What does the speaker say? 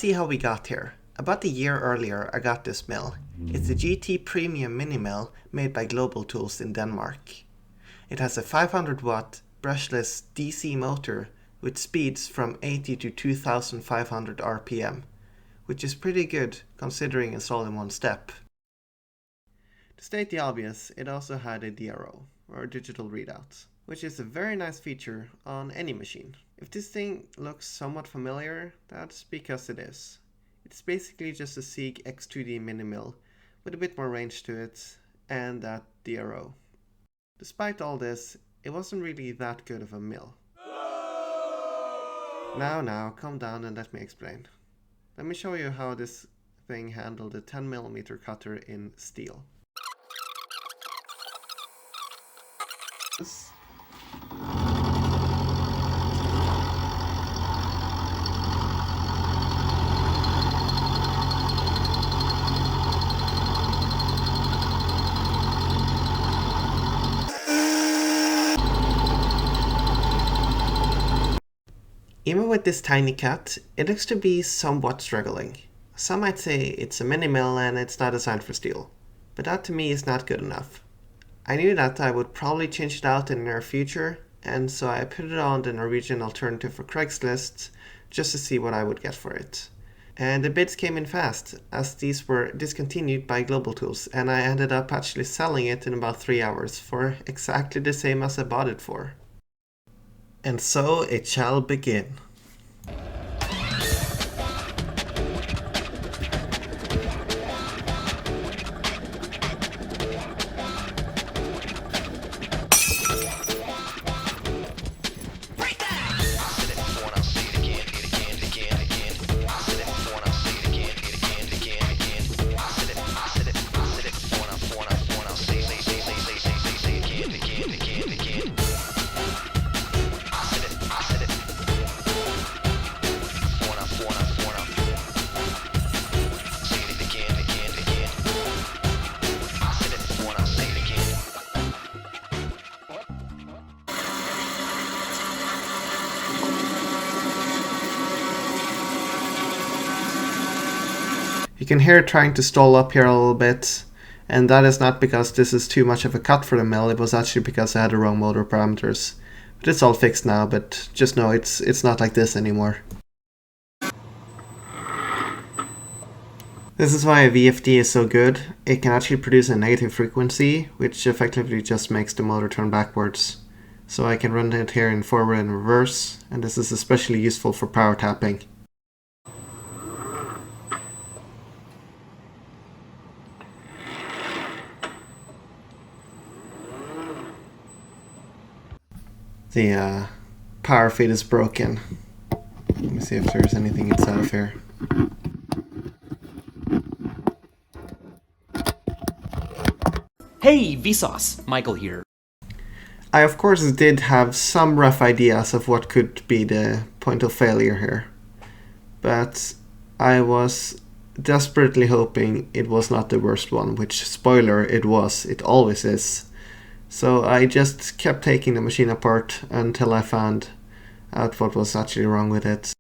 see how we got here. About a year earlier I got this mill. It's a GT Premium Mini Mill made by Global Tools in Denmark. It has a 500 watt brushless DC motor with speeds from 80 to 2500 RPM, which is pretty good considering it's all in one step. To state the obvious, it also had a DRO, or digital readout, which is a very nice feature on any machine. If this thing looks somewhat familiar, that's because it is. It's basically just a Sieg X2D mini mill with a bit more range to it and that DRO. Despite all this, it wasn't really that good of a mill. Now, calm down and let me explain. Let me show you how this thing handled a 10mm cutter in steel. Even with this tiny cut, it looks to be somewhat struggling. Some might say it's a mini mill and it's not designed for steel, but that to me is not good enough. I knew that I would probably change it out in the near future, and so I put it on the Norwegian alternative for Craigslist just to see what I would get for it. And the bids came in fast, as these were discontinued by Global Tools, and I ended up actually selling it in about 3 hours for exactly the same as I bought it for. And so it shall begin. You can hear it trying to stall up here a little bit, and that is not because this is too much of a cut for the mill, it was actually because I had the wrong motor parameters. But it's all fixed now, but just know it's not like this anymore. This is why a VFD is so good. It can actually produce a negative frequency, which effectively just makes the motor turn backwards. So I can run it here in forward and reverse, and this is especially useful for power tapping. The power feed is broken. Let me see if there's anything inside of here. Hey, Vsauce! Michael here. I of course did have some rough ideas of what could be the point of failure here. But I was desperately hoping it was not the worst one, which, spoiler, it was. It always is. So I just kept taking the machine apart until I found out what was actually wrong with it.